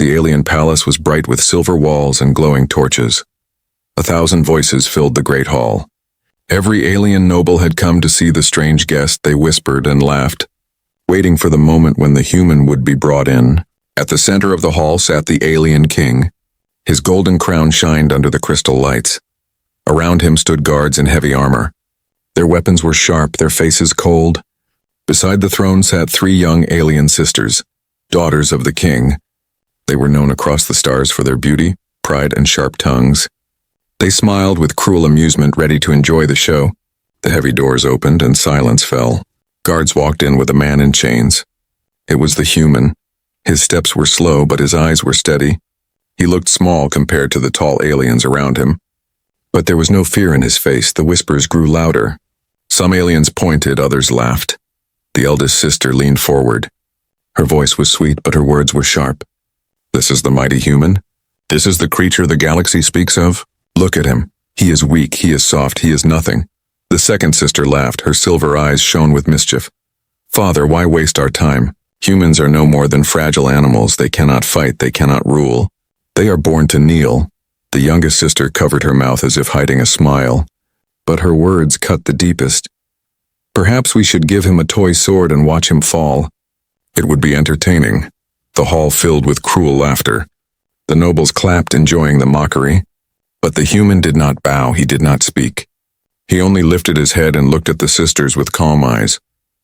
The alien palace was bright with silver walls and glowing torches. 1,000 voices filled the great hall. Every alien noble had come to see the strange guest. They whispered and laughed, waiting for the moment when the human would be brought in. At the center of the hall sat the alien king. His golden crown shined under the crystal lights. Around him stood guards in heavy armor. Their weapons were sharp, their faces cold. Beside the throne sat 3 young alien sisters, daughters of the king. They were known across the stars for their beauty, pride, and sharp tongues. They smiled with cruel amusement, ready to enjoy the show. The heavy doors opened and silence fell. Guards walked in with a man in chains. It was the human. His steps were slow, but his eyes were steady. He looked small compared to the tall aliens around him. But there was no fear in his face. The whispers grew louder. Some aliens pointed, others laughed. The eldest sister leaned forward. Her voice was sweet, but her words were sharp. This is the mighty human. This is the creature the galaxy speaks of. Look at him. He is weak, he is soft, he is nothing. The second sister laughed. Her silver eyes shone with mischief. Father, why waste our time? Humans are no more than fragile animals. They cannot fight, they cannot rule. They are born to kneel. The youngest sister covered her mouth as if hiding a smile, but her words cut the deepest. Perhaps we should give him a toy sword and watch him fall. It would be entertaining. The hall filled with cruel laughter. The nobles clapped, enjoying the mockery. But the human did not bow, he did not speak. He only lifted his head and looked at the sisters with calm eyes.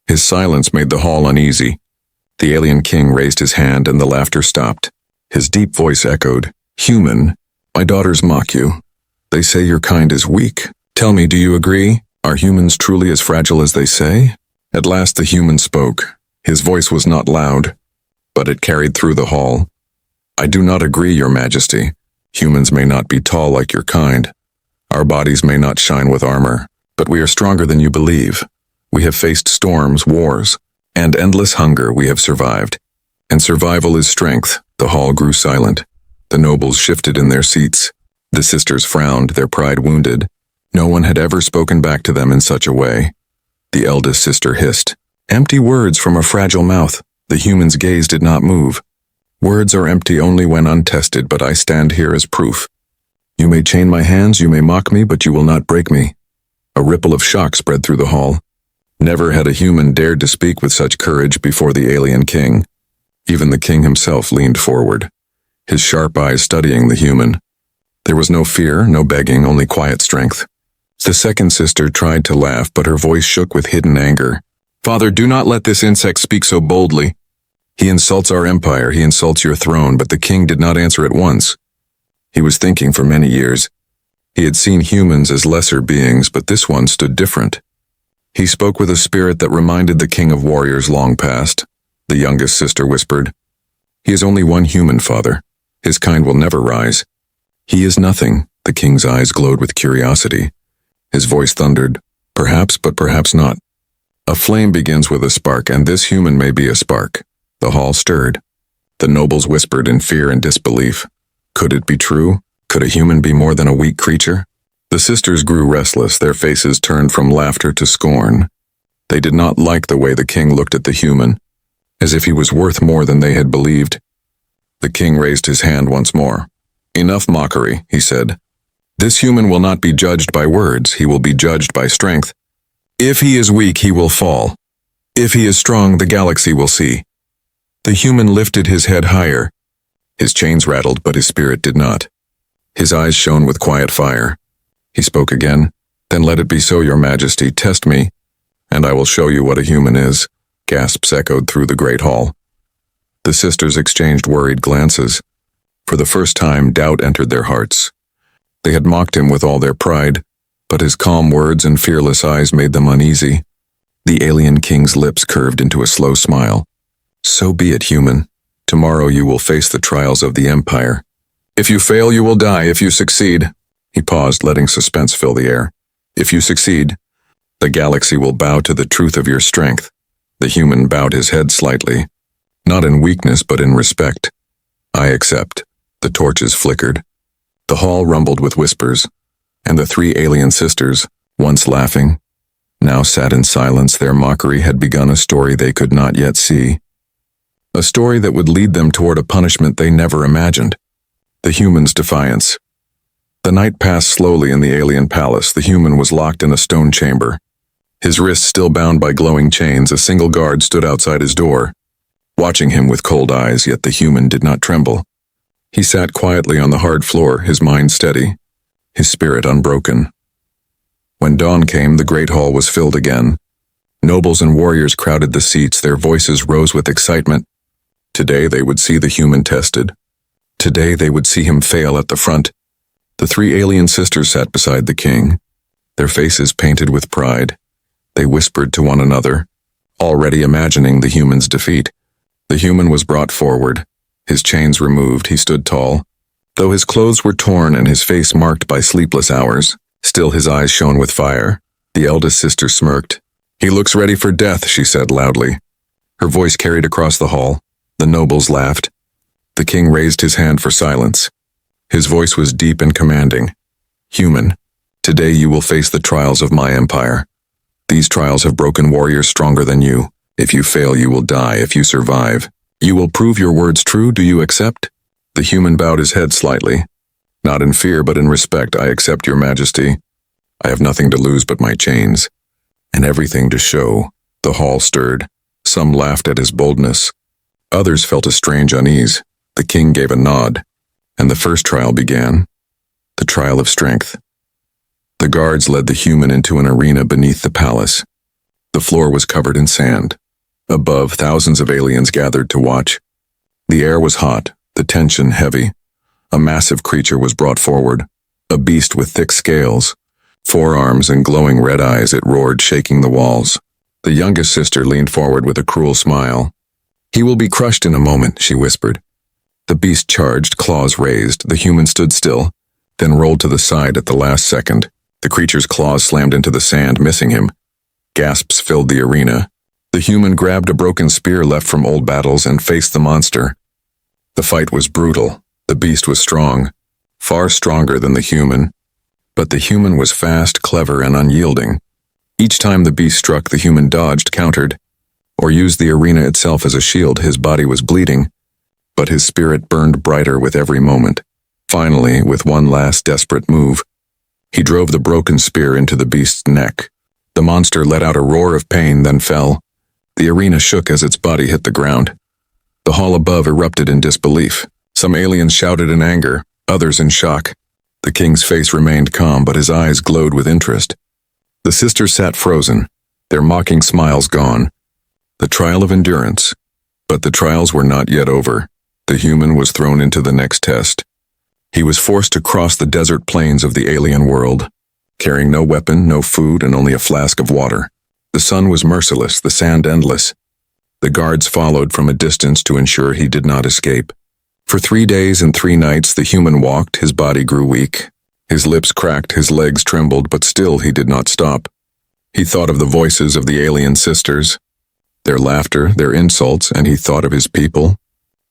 His silence made the hall uneasy. The alien king raised his hand and the laughter stopped. His deep voice echoed, "Human, my daughters mock you. They say your kind is weak. Tell me, do you agree? Are humans truly as fragile as they say?" At last the human spoke. His voice was not loud, but it carried through the hall. "I do not agree, your majesty. Humans may not be tall like your kind. Our bodies may not shine with armor, but we are stronger than you believe. We have faced storms, wars, and endless hunger. We have survived. And survival is strength." The hall grew silent. The nobles shifted in their seats. The sisters frowned, their pride wounded. No one had ever spoken back to them in such a way. The eldest sister hissed, "Empty words from a fragile mouth." The human's gaze did not move. "Words are empty only when untested, but I stand here as proof. You may chain my hands, you may mock me, but you will not break me." A ripple of shock spread through the hall. Never had a human dared to speak with such courage before the alien king. Even the king himself leaned forward, his sharp eyes studying the human. There was no fear, no begging, only quiet strength. The second sister tried to laugh, but her voice shook with hidden anger. "Father, do not let this insect speak so boldly. He insults our empire, he insults your throne." But the king did not answer at once. He was thinking for many years. He had seen humans as lesser beings, but this one stood different. He spoke with a spirit that reminded the king of warriors long past. The youngest sister whispered, "He is only one human, father. His kind will never rise." "He is nothing." The king's eyes glowed with curiosity. His voice thundered, "Perhaps, but perhaps not. A flame begins with a spark, and this human may be a spark." The hall stirred. The nobles whispered in fear and disbelief. Could it be true? Could a human be more than a weak creature? The sisters grew restless, their faces turned from laughter to scorn. They did not like the way the king looked at the human, as if he was worth more than they had believed. The king raised his hand once more. "Enough mockery," he said. "This human will not be judged by words, he will be judged by strength. If he is weak, he will fall. If he is strong, the galaxy will see." The human lifted his head higher. His chains rattled, but his spirit did not. His eyes shone with quiet fire. He spoke again. "Then let it be so, your majesty. Test me, and I will show you what a human is." Gasps echoed through the great hall. The sisters exchanged worried glances. For the first time, doubt entered their hearts. They had mocked him with all their pride, but his calm words and fearless eyes made them uneasy. The alien king's lips curved into a slow smile. "So be it, human. Tomorrow you will face the trials of the empire. If you fail, you will die. If you succeed—" He paused, letting suspense fill the air. "If you succeed, the galaxy will bow to the truth of your strength." The human bowed his head slightly, not in weakness but in respect. "I accept." The torches flickered. The hall rumbled with whispers, and the 3 alien sisters, once laughing, now sat in silence. Their mockery had begun a story they could not yet see. A story that would lead them toward a punishment they never imagined. The human's defiance. The night passed slowly in the alien palace. The human was locked in a stone chamber. His wrists still bound by glowing chains, a single guard stood outside his door, watching him with cold eyes, yet the human did not tremble. He sat quietly on the hard floor, his mind steady, his spirit unbroken. When dawn came, the great hall was filled again. Nobles and warriors crowded the seats, their voices rose with excitement. Today they would see the human tested. Today they would see him fail at the front. The three alien sisters sat beside the king, their faces painted with pride. They whispered to one another, already imagining the human's defeat. The human was brought forward, his chains removed. He stood tall. Though his clothes were torn and his face marked by sleepless hours, still his eyes shone with fire. The eldest sister smirked. "He looks ready for death," she said loudly. Her voice carried across the hall. The nobles laughed. The king raised his hand for silence. His voice was deep and commanding. "Human, today you will face the trials of my empire. These trials have broken warriors stronger than you. If you fail, you will die. If you survive, you will prove your words true. Do you accept?" The human bowed his head slightly. "Not in fear, but in respect. I accept your majesty. I have nothing to lose but my chains, and everything to show." The hall stirred. Some laughed at his boldness. Others felt a strange unease. The king gave a nod, and the first trial began. The trial of strength. The guards led the human into an arena beneath the palace. The floor was covered in sand. Above, thousands of aliens gathered to watch. The air was hot, the tension heavy. A massive creature was brought forward, a beast with thick scales, forearms and glowing red eyes. It roared, shaking the walls. The youngest sister leaned forward with a cruel smile. "He will be crushed in a moment," she whispered. The beast charged, claws raised. The human stood still, then rolled to the side at the last second. The creature's claws slammed into the sand, missing him. Gasps filled the arena. The human grabbed a broken spear left from old battles and faced the monster. The fight was brutal. The beast was strong, far stronger than the human. But the human was fast, clever, and unyielding. Each time the beast struck, the human dodged, countered, or used the arena itself as a shield. His body was bleeding, but his spirit burned brighter with every moment. Finally, with one last desperate move, he drove the broken spear into the beast's neck. The monster let out a roar of pain, then fell. The arena shook as its body hit the ground. The hall above erupted in disbelief. Some aliens shouted in anger, others in shock. The king's face remained calm, but his eyes glowed with interest. The sisters sat frozen, their mocking smiles gone. The trial of endurance. But the trials were not yet over. The human was thrown into the next test. He was forced to cross the desert plains of the alien world, carrying no weapon, no food, and only a flask of water. The sun was merciless, the sand endless. The guards followed from a distance to ensure he did not escape. For 3 days and 3 nights the human walked. His body grew weak. His lips cracked, his legs trembled, but still he did not stop. He thought of the voices of the alien sisters, their laughter, their insults, and he thought of his people.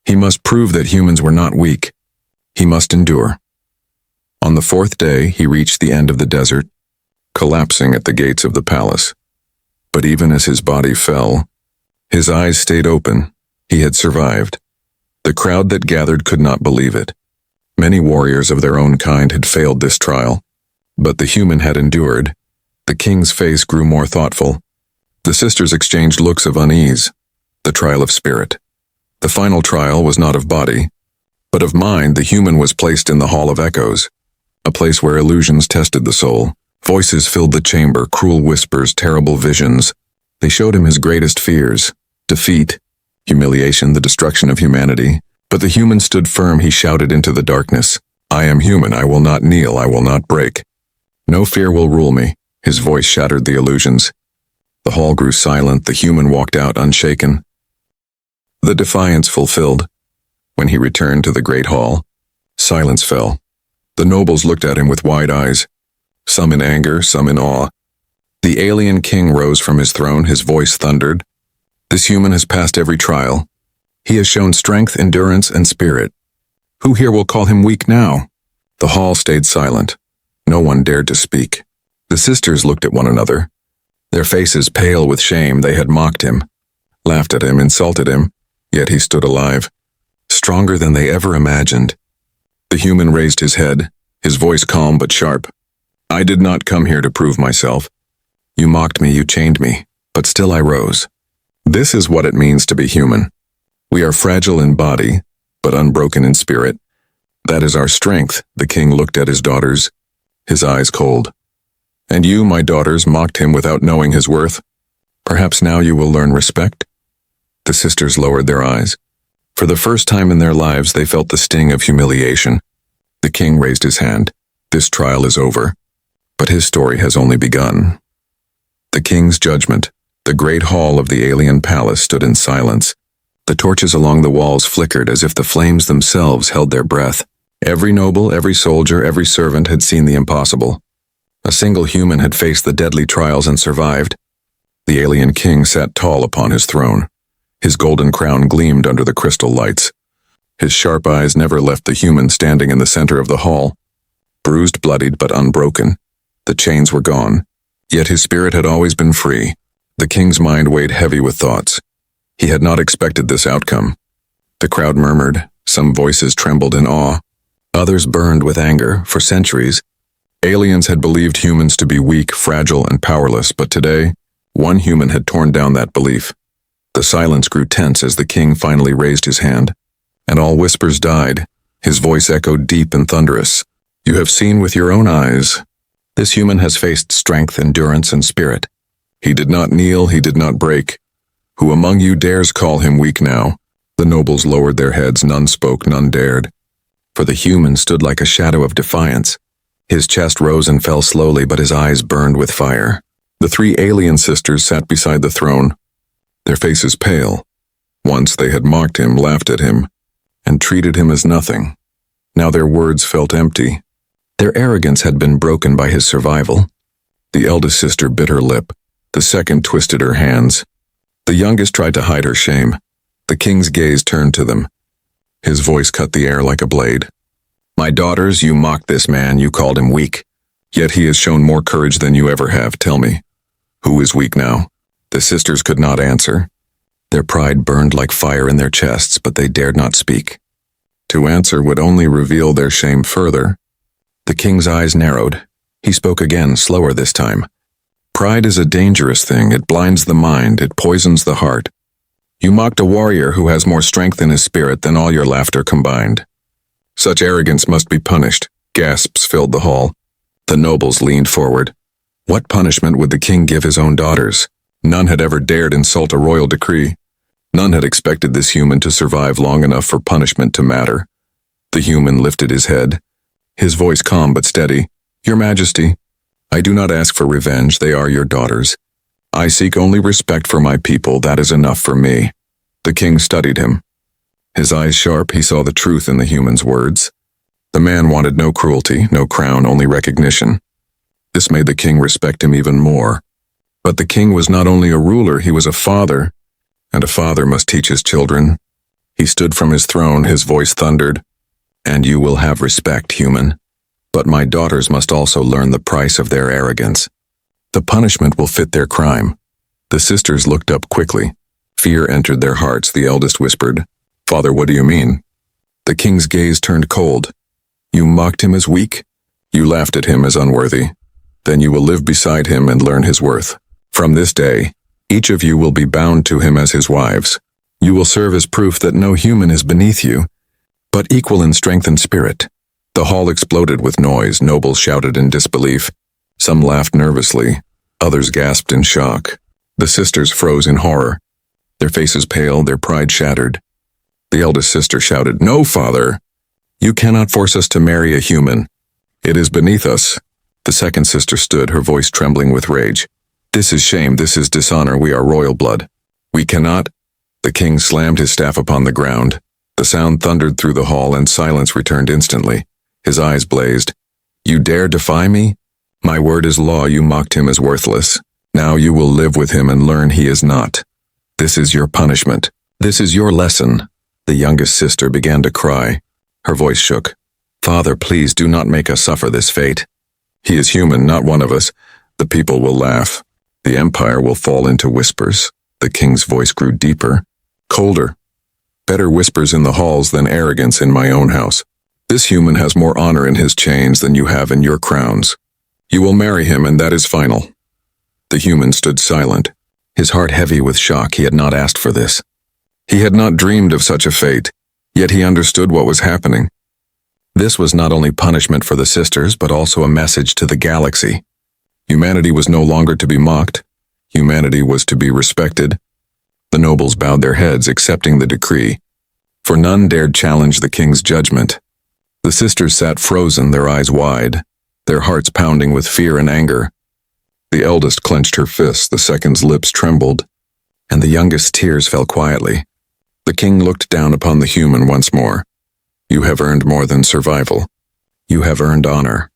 He must prove that humans were not weak. He must endure. On the 4th day, he reached the end of the desert, collapsing at the gates of the palace. But even as his body fell, his eyes stayed open. He had survived. The crowd that gathered could not believe it. Many warriors of their own kind had failed this trial, but the human had endured. The king's face grew more thoughtful. The sisters exchanged looks of unease. The trial of spirit. The final trial was not of body, but of mind. The human was placed in the Hall of Echoes, a place where illusions tested the soul. Voices filled the chamber, cruel whispers, terrible visions. They showed him his greatest fears: defeat, humiliation, the destruction of humanity. But the human stood firm. He shouted into the darkness, "I am human. I will not kneel. I will not break. No fear will rule me." His voice shattered the illusions. The hall grew silent. The human walked out unshaken, the defiance fulfilled. When he returned to the great hall, silence fell. The nobles looked at him with wide eyes, some in anger, some in awe. The alien king rose from his throne. His voice thundered. "This human has passed every trial. He has shown strength, endurance, and spirit. Who here will call him weak now?" The hall stayed silent. No one dared to speak. The sisters looked at one another, their faces pale with shame. They had mocked him, laughed at him, insulted him. Yet he stood alive, stronger than they ever imagined. The human raised his head, his voice calm but sharp. I did not come here to prove myself. You mocked me, you chained me, but still I rose. This is what it means to be human. We are fragile in body, but unbroken in spirit. That is our strength. The king looked at his daughters, his eyes cold. And you, my daughters, mocked him without knowing his worth. Perhaps now you will learn respect? The sisters lowered their eyes. For the first time in their lives, they felt the sting of humiliation. The king raised his hand. This trial is over, but his story has only begun. The king's judgment. The great hall of the alien palace stood in silence. The torches along the walls flickered as if the flames themselves held their breath. Every noble, every soldier, every servant had seen the impossible. A single human had faced the deadly trials and survived. The alien king sat tall upon his throne. His golden crown gleamed under the crystal lights. His sharp eyes never left the human standing in the center of the hall. Bruised, bloodied, but unbroken. The chains were gone, yet his spirit had always been free. The king's mind weighed heavy with thoughts. He had not expected this outcome. The crowd murmured. Some voices trembled in awe. Others burned with anger. For centuries, aliens had believed humans to be weak, fragile, and powerless, but today, one human had torn down that belief. The silence grew tense as the king finally raised his hand, and all whispers died. His voice echoed deep and thunderous. You have seen with your own eyes. This human has faced strength, endurance, and spirit. He did not kneel, he did not break. Who among you dares call him weak now? The nobles lowered their heads, none spoke, none dared. For the human stood like a shadow of defiance. His chest rose and fell slowly, but his eyes burned with fire. The three alien sisters sat beside the throne, their faces pale. Once they had mocked him, laughed at him, and treated him as nothing. Now their words felt empty. Their arrogance had been broken by his survival. The eldest sister bit her lip. The second twisted her hands. The youngest tried to hide her shame. The king's gaze turned to them. His voice cut the air like a blade. My daughters, you mocked this man, you called him weak. Yet he has shown more courage than you ever have. Tell me, who is weak now? The sisters could not answer. Their pride burned like fire in their chests, but they dared not speak. To answer would only reveal their shame further. The king's eyes narrowed. He spoke again, slower this time. Pride is a dangerous thing. It blinds the mind. It poisons the heart. You mocked a warrior who has more strength in his spirit than all your laughter combined. Such arrogance must be punished. Gasps filled the hall. The nobles leaned forward. What punishment would the king give his own daughters? None had ever dared insult a royal decree. None had expected this human to survive long enough for punishment to matter. The human lifted his head, his voice calm but steady. Your Majesty, I do not ask for revenge. They are your daughters. I seek only respect for my people. That is enough for me. The king studied him. His eyes sharp, he saw the truth in the human's words. The man wanted no cruelty, no crown, only recognition. This made the king respect him even more. But the king was not only a ruler, he was a father, and a father must teach his children. He stood from his throne, his voice thundered. And you will have respect, human. But my daughters must also learn the price of their arrogance. The punishment will fit their crime. The sisters looked up quickly. Fear entered their hearts. The eldest whispered, Father, what do you mean? The king's gaze turned cold. You mocked him as weak? You laughed at him as unworthy. Then you will live beside him and learn his worth. From this day, each of you will be bound to him as his wives. You will serve as proof that no human is beneath you, but equal in strength and spirit. The hall exploded with noise. Nobles shouted in disbelief. Some laughed nervously. Others gasped in shock. The sisters froze in horror. Their faces pale, their pride shattered. The eldest sister shouted, No, father! You cannot force us to marry a human. It is beneath us. The second sister stood, her voice trembling with rage. This is shame, this is dishonor, we are royal blood. We cannot. The king slammed his staff upon the ground. The sound thundered through the hall and silence returned instantly. His eyes blazed. You dare defy me? My word is law. You mocked him as worthless. Now you will live with him and learn he is not. This is your punishment. This is your lesson. The youngest sister began to cry. Her voice shook. Father, please do not make us suffer this fate. He is human, not one of us. The people will laugh. The empire will fall into whispers. The king's voice grew deeper, colder. Better whispers in the halls than arrogance in my own house. This human has more honor in his chains than you have in your crowns. You will marry him, and that is final." The human stood silent, his heart heavy with shock. He had not asked for this. He had not dreamed of such a fate, yet he understood what was happening. This was not only punishment for the sisters, but also a message to the galaxy. Humanity was no longer to be mocked. Humanity was to be respected. The nobles bowed their heads, accepting the decree, for none dared challenge the king's judgment. The sisters sat frozen, their eyes wide, their hearts pounding with fear and anger. The eldest clenched her fists, the second's lips trembled, and the youngest's tears fell quietly. The king looked down upon the human once more. "You have earned more than survival. You have earned honor.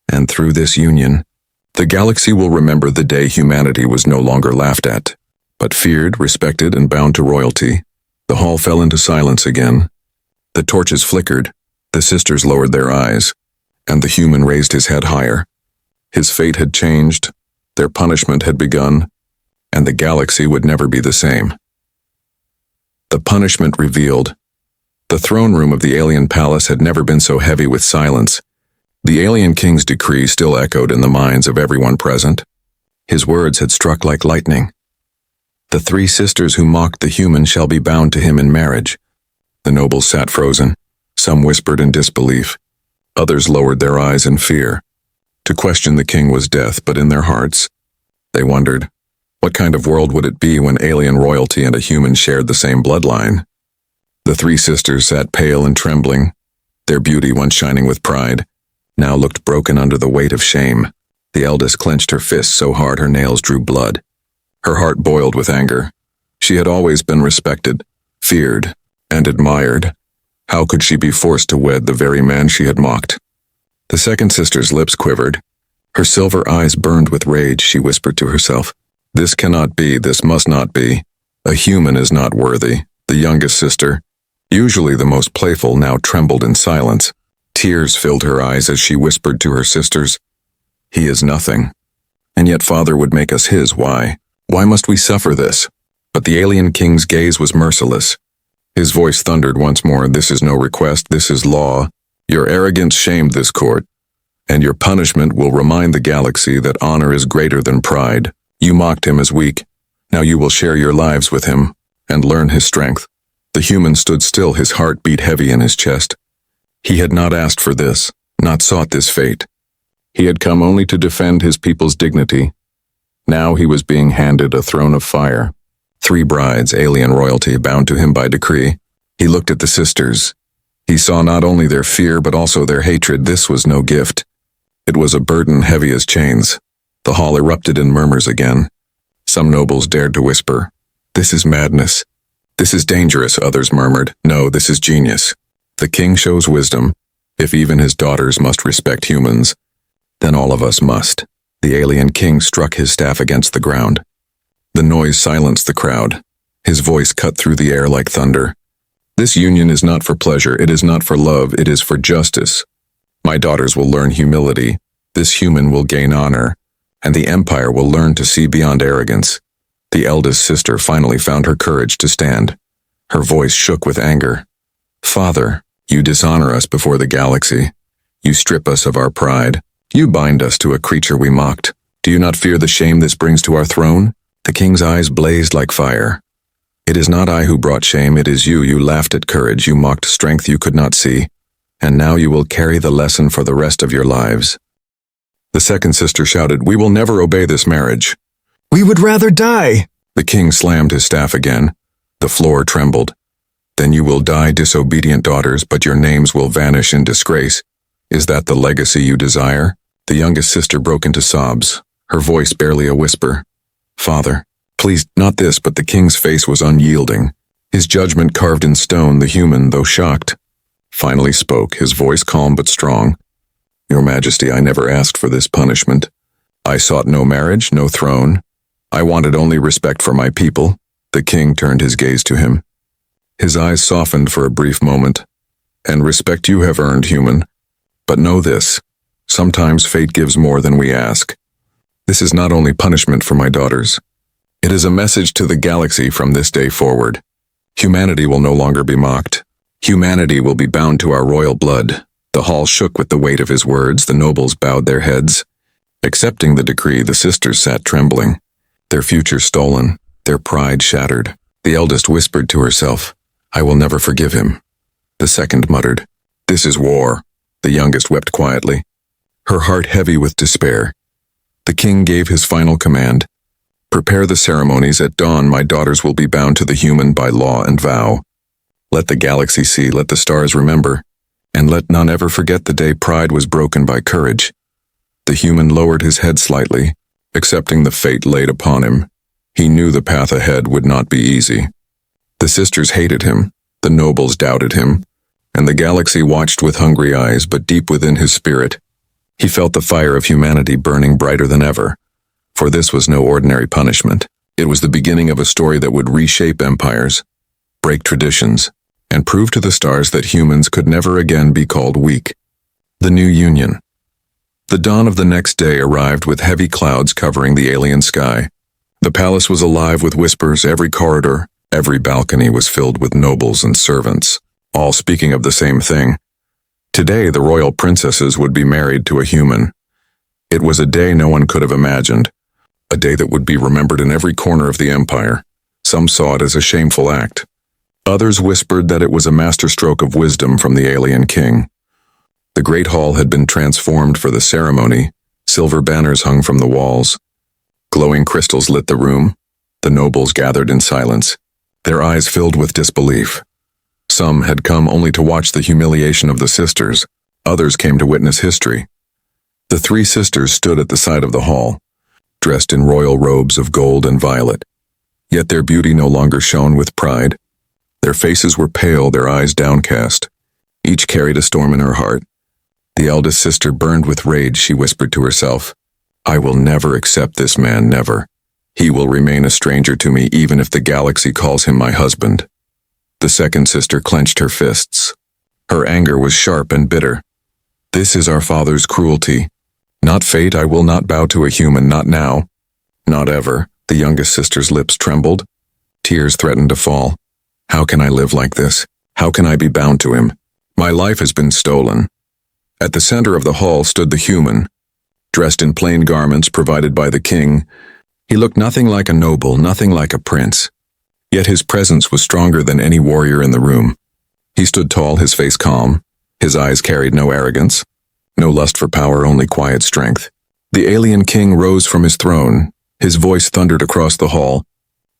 And through this union, the galaxy will remember the day humanity was no longer laughed at, but feared, respected, and bound to royalty." The hall fell into silence again. The torches flickered, the sisters lowered their eyes, and the human raised his head higher. His fate had changed, their punishment had begun, and the galaxy would never be the same. The punishment revealed. The throne room of the alien palace had never been so heavy with silence. The alien king's decree still echoed in the minds of everyone present. His words had struck like lightning. "The 3 sisters who mocked the human shall be bound to him in marriage." The nobles sat frozen. Some whispered in disbelief. Others lowered their eyes in fear. To question the king was death, but in their hearts, they wondered, what kind of world would it be when alien royalty and a human shared the same bloodline? The 3 sisters sat pale and trembling. Their beauty, once shining with pride, now looked broken under the weight of shame. The eldest clenched her fists so hard her nails drew blood. Her heart boiled with anger. She had always been respected, feared, and admired. How could she be forced to wed the very man she had mocked? The second sister's lips quivered. Her silver eyes burned with rage. She whispered to herself, "This cannot be, this must not be. A human is not worthy." The youngest sister, usually the most playful, now trembled in silence. Tears filled her eyes as she whispered to her sisters, "He is nothing. And yet Father would make us his. Why? Why must we suffer this?" But the alien king's gaze was merciless. His voice thundered once more, "This is no request, this is law. Your arrogance shamed this court, and your punishment will remind the galaxy that honor is greater than pride. You mocked him as weak. Now you will share your lives with him, and learn his strength." The human stood still, his heart beat heavy in his chest. He had not asked for this, not sought this fate. He had come only to defend his people's dignity. Now he was being handed a throne of fire. 3 brides, alien royalty, bound to him by decree. He looked at the sisters. He saw not only their fear but also their hatred. This was no gift. It was a burden heavy as chains. The hall erupted in murmurs again. Some nobles dared to whisper, "This is madness. This is dangerous," others murmured, "No, this is genius." The king shows wisdom. If even his daughters must respect humans, then all of us must. The alien king struck his staff against the ground. The noise silenced the crowd. His voice cut through the air like thunder. "This union is not for pleasure, it is not for love, it is for justice. My daughters will learn humility, this human will gain honor, and the empire will learn to see beyond arrogance." The eldest sister finally found her courage to stand. Her voice shook with anger. "Father, you dishonor us before the galaxy. You strip us of our pride. You bind us to a creature we mocked. Do you not fear the shame this brings to our throne?" The king's eyes blazed like fire. "It is not I who brought shame, it is you. You laughed at courage, you mocked strength you could not see, and now you will carry the lesson for the rest of your lives." The second sister shouted, "We will never obey this marriage. We would rather die." The king slammed his staff again. The floor trembled. "Then you will die, disobedient daughters, but your names will vanish in disgrace. Is that the legacy you desire?" The youngest sister broke into sobs, her voice barely a whisper. "Father, please, not this," but the king's face was unyielding. His judgment carved in stone. The human, though shocked, finally spoke, his voice calm but strong. "Your Majesty, I never asked for this punishment. I sought no marriage, no throne. I wanted only respect for my people." The king turned his gaze to him. His eyes softened for a brief moment. "And respect you have earned, human. But know this, sometimes fate gives more than we ask. This is not only punishment for my daughters. It is a message to the galaxy from this day forward. Humanity will no longer be mocked. Humanity will be bound to our royal blood. The hall shook with the weight of his words. The nobles bowed their heads. Accepting the decree, the sisters sat trembling. Their future stolen, their pride shattered. The eldest whispered to herself, "I will never forgive him." The second muttered, "This is war." The youngest wept quietly, her heart heavy with despair. The king gave his final command, "Prepare the ceremonies. At dawn my daughters will be bound to the human by law and vow. Let the galaxy see, let the stars remember, and let none ever forget the day pride was broken by courage." The human lowered his head slightly, accepting the fate laid upon him. He knew the path ahead would not be easy. The sisters hated him, the nobles doubted him, and the galaxy watched with hungry eyes, but deep within his spirit, he felt the fire of humanity burning brighter than ever. For this was no ordinary punishment. It was the beginning of a story that would reshape empires, break traditions, and prove to the stars that humans could never again be called weak. The new union. The dawn of the next day arrived with heavy clouds covering the alien sky. The palace was alive with whispers. Every corridor, every balcony was filled with nobles and servants, all speaking of the same thing. Today, the royal princesses would be married to a human. It was a day no one could have imagined, a day that would be remembered in every corner of the empire. Some saw it as a shameful act. Others whispered that it was a masterstroke of wisdom from the alien king. The great hall had been transformed for the ceremony. Silver banners hung from the walls. Glowing crystals lit the room. The nobles gathered in silence, their eyes filled with disbelief. Some had come only to watch the humiliation of the sisters. Others came to witness history. The three sisters stood at the side of the hall, dressed in royal robes of gold and violet. Yet their beauty no longer shone with pride. Their faces were pale, their eyes downcast. Each carried a storm in her heart. The eldest sister burned with rage. She whispered to herself, "I will never accept this man, never. He will remain a stranger to me even if the galaxy calls him my husband." The second sister clenched her fists. Her anger was sharp and bitter. "This is our father's cruelty. Not fate. I will not bow to a human, not now. Not ever." The youngest sister's lips trembled. Tears threatened to fall. "How can I live like this? How can I be bound to him? My life has been stolen." At the center of the hall stood the human, dressed in plain garments provided by the king. He looked nothing like a noble, nothing like a prince. Yet his presence was stronger than any warrior in the room. He stood tall, his face calm. His eyes carried no arrogance, no lust for power, only quiet strength. The alien king rose from his throne. His voice thundered across the hall.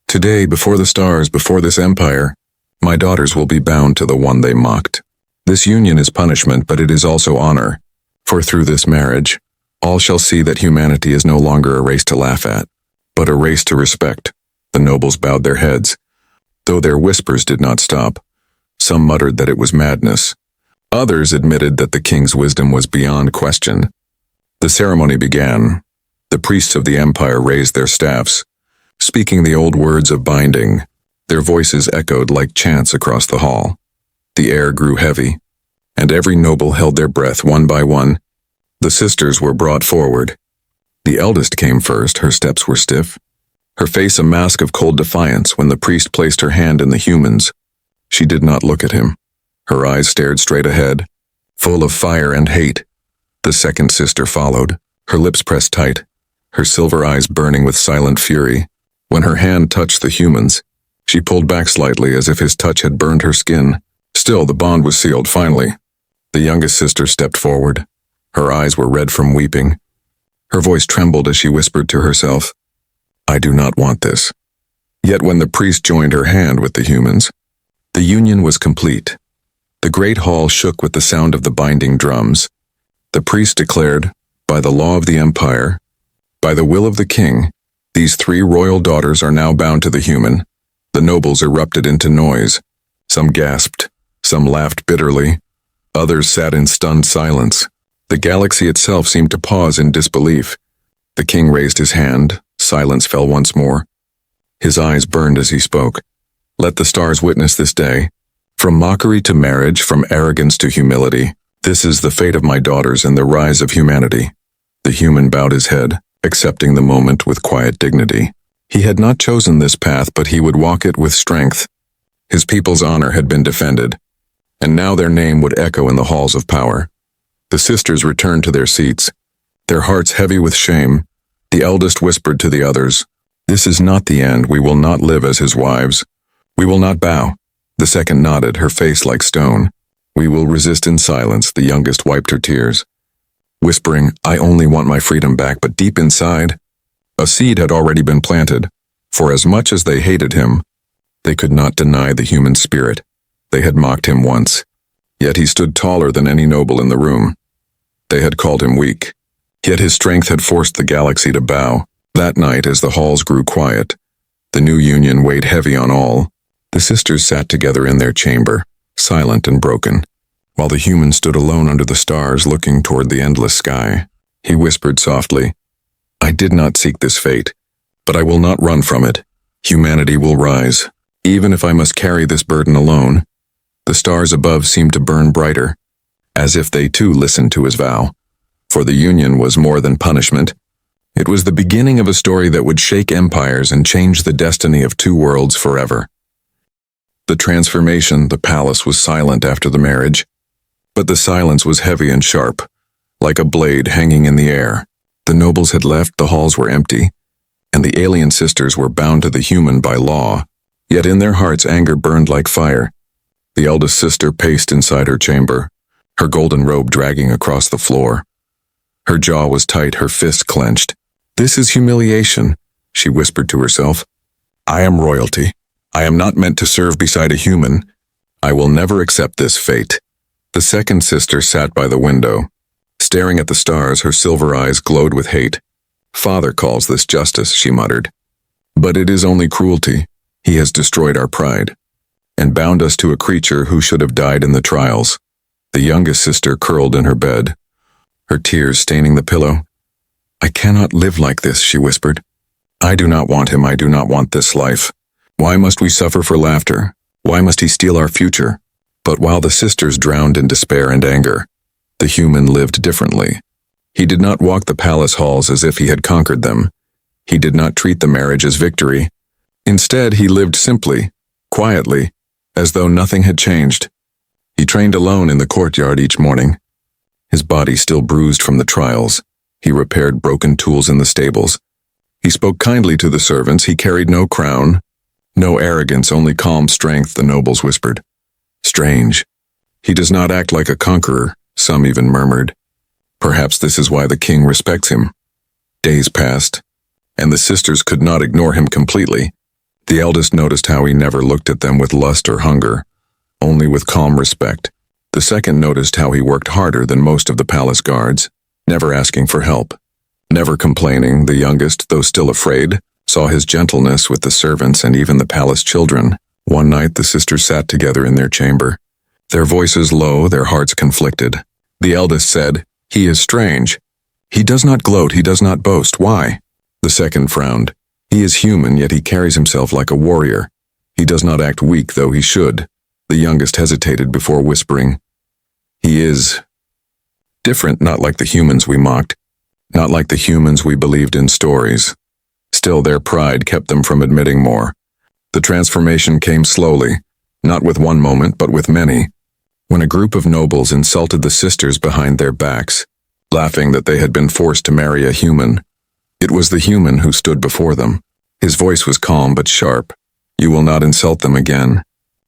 "Today, before the stars, before this empire, my daughters will be bound to the one they mocked. This union is punishment, but it is also honor. For through this marriage, all shall see that humanity is no longer a race to laugh at, but a race to respect." The nobles bowed their heads, though their whispers did not stop. Some muttered that it was madness. Others admitted that the king's wisdom was beyond question. The ceremony began. The priests of the empire raised their staffs, speaking the old words of binding. Their voices echoed like chants across the hall. The air grew heavy, and every noble held their breath one by one. The sisters were brought forward. The eldest came first. Her steps were stiff, her face a mask of cold defiance. When the priest placed her hand in the human's, she did not look at him. Her eyes stared straight ahead, full of fire and hate. The second sister followed, her lips pressed tight, her silver eyes burning with silent fury. When her hand touched the human's, she pulled back slightly as if his touch had burned her skin. Still, the bond was sealed. Finally, the youngest sister stepped forward. Her eyes were red from weeping. Her voice trembled as she whispered to herself, "I do not want this." Yet when the priest joined her hand with the human's, the union was complete. The great hall shook with the sound of the binding drums. The priest declared, "By the law of the empire, by the will of the king, these three royal daughters are now bound to the human." The nobles erupted into noise. Some gasped, some laughed bitterly, others sat in stunned silence. The galaxy itself seemed to pause in disbelief. The king raised his hand. Silence fell once more. His eyes burned as he spoke. "Let the stars witness this day. From mockery to marriage, from arrogance to humility. This is the fate of my daughters and the rise of humanity." The human bowed his head, accepting the moment with quiet dignity. He had not chosen this path, but he would walk it with strength. His people's honor had been defended, and now their name would echo in the halls of power. The sisters returned to their seats, their hearts heavy with shame. The eldest whispered to the others, "This is not the end. We will not live as his wives. We will not bow." The second nodded, her face like stone. "We will resist in silence." The youngest wiped her tears, whispering, "I only want my freedom back." But deep inside, a seed had already been planted. For as much as they hated him, they could not deny the human spirit. They had mocked him once, yet he stood taller than any noble in the room. They had called him weak, yet his strength had forced the galaxy to bow. That night, as the halls grew quiet, the new union weighed heavy on all. The sisters sat together in their chamber, silent and broken, while the human stood alone under the stars looking toward the endless sky. He whispered softly, "I did not seek this fate, but I will not run from it. Humanity will rise, even if I must carry this burden alone." The stars above seemed to burn brighter, as if they too listened to his vow. For the union was more than punishment. It was the beginning of a story that would shake empires and change the destiny of two worlds forever. The transformation, the palace was silent after the marriage, but the silence was heavy and sharp, like a blade hanging in the air. The nobles had left, the halls were empty, and the alien sisters were bound to the human by law. Yet in their hearts anger burned like fire. The eldest sister paced inside her chamber, her golden robe dragging across the floor. Her jaw was tight, her fist clenched. "This is humiliation," she whispered to herself. "I am royalty. I am not meant to serve beside a human. I will never accept this fate." The second sister sat by the window. Staring at the stars, her silver eyes glowed with hate. "Father calls this justice," she muttered. "But it is only cruelty. He has destroyed our pride, and bound us to a creature who should have died in the trials." The youngest sister curled in her bed, her tears staining the pillow. "I cannot live like this," she whispered. "I do not want him. I do not want this life. Why must we suffer for laughter? Why must he steal our future?" But while the sisters drowned in despair and anger, the human lived differently. He did not walk the palace halls as if he had conquered them. He did not treat the marriage as victory. Instead, he lived simply, quietly, as though nothing had changed. He trained alone in the courtyard each morning, his body still bruised from the trials. He repaired broken tools in the stables. He spoke kindly to the servants. He carried no crown, no arrogance, only calm strength, the nobles whispered. "Strange. He does not act like a conqueror," some even murmured. "Perhaps this is why the king respects him." Days passed, and the sisters could not ignore him completely. The eldest noticed how he never looked at them with lust or hunger, only with calm respect. The second noticed how he worked harder than most of the palace guards, never asking for help, never complaining. The youngest, though still afraid, saw his gentleness with the servants and even the palace children. One night the sisters sat together in their chamber, their voices low, their hearts conflicted. The eldest said, "He is strange. He does not gloat, he does not boast. Why?" The second frowned. "He is human, yet he carries himself like a warrior. He does not act weak, though he should." The youngest hesitated before whispering, "He is different, not like the humans we mocked, not like the humans we believed in stories." Still, their pride kept them from admitting more. The transformation came slowly, not with one moment, but with many. When a group of nobles insulted the sisters behind their backs, laughing that they had been forced to marry a human, it was the human who stood before them. His voice was calm but sharp. "You will not insult them again.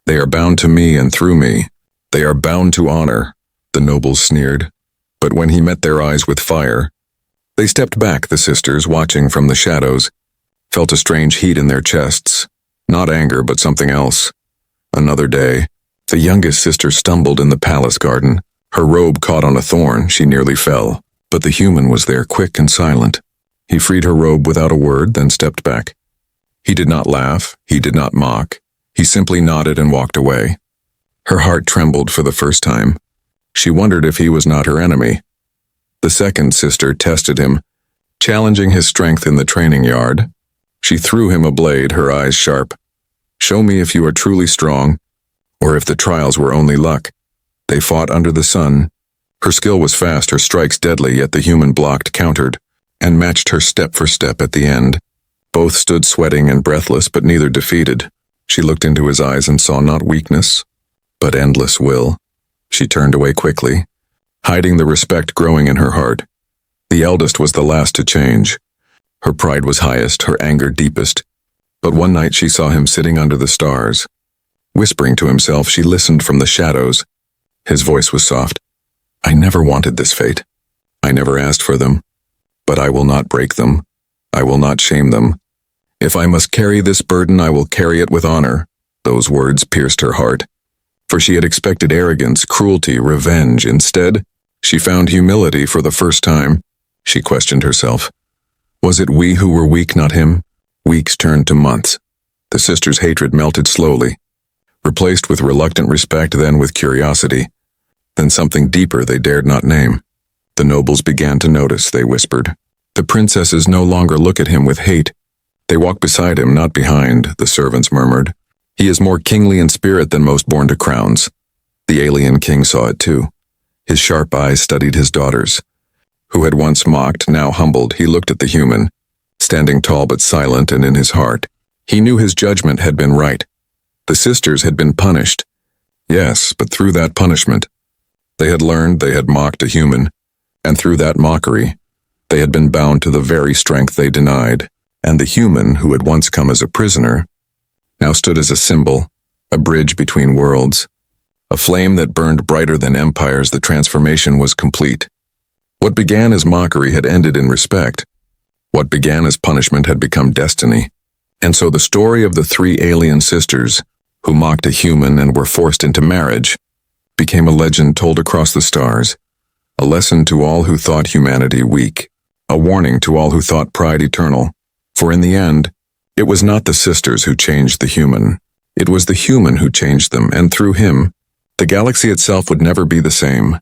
They are bound to me and through me. They are bound to honor," the nobles sneered. But when he met their eyes with fire, they stepped back. The sisters, watching from the shadows, felt a strange heat in their chests. Not anger, but something else. Another day, the youngest sister stumbled in the palace garden. Her robe caught on a thorn. She nearly fell. But the human was there, quick and silent. He freed her robe without a word, then stepped back. He did not laugh. He did not mock. He simply nodded and walked away. Her heart trembled for the first time. She wondered if he was not her enemy. The second sister tested him, challenging his strength in the training yard. She threw him a blade, her eyes sharp. "Show me if you are truly strong, or if the trials were only luck." They fought under the sun. Her skill was fast, her strikes deadly, yet the human blocked, countered, and matched her step for step at the end. Both stood sweating and breathless, but neither defeated. She looked into his eyes and saw not weakness, but endless will. She turned away quickly, hiding the respect growing in her heart. The eldest was the last to change. Her pride was highest, her anger deepest. But one night she saw him sitting under the stars. Whispering to himself, she listened from the shadows. His voice was soft. I never wanted this fate. I never asked for them. But I will not break them. I will not shame them. If I must carry this burden, I will carry it with honor. Those words pierced her heart. For she had expected arrogance, cruelty, revenge. Instead, she found humility for the first time. She questioned herself. Was it we who were weak, not him? Weeks turned to months. The sisters' hatred melted slowly, replaced with reluctant respect, then with curiosity, then something deeper they dared not name. The nobles began to notice, they whispered. The princesses no longer look at him with hate. They walk beside him, not behind, the servants murmured. He is more kingly in spirit than most born to crowns. The alien king saw it too. His sharp eyes studied his daughters. Who had once mocked, now humbled, he looked at the human, standing tall but silent, and in his heart, he knew his judgment had been right. The sisters had been punished. Yes, but through that punishment, they had learned they had mocked a human, and through that mockery, they had been bound to the very strength they denied, and the human who had once come as a prisoner now stood as a symbol, a bridge between worlds, a flame that burned brighter than empires. The transformation was complete. What began as mockery had ended in respect. What began as punishment had become destiny. And so the story of the three alien sisters, who mocked a human and were forced into marriage, became a legend told across the stars, a lesson to all who thought humanity weak, a warning to all who thought pride eternal. For in the end, it was not the sisters who changed the human. It was the human who changed them, and through him, the galaxy itself would never be the same.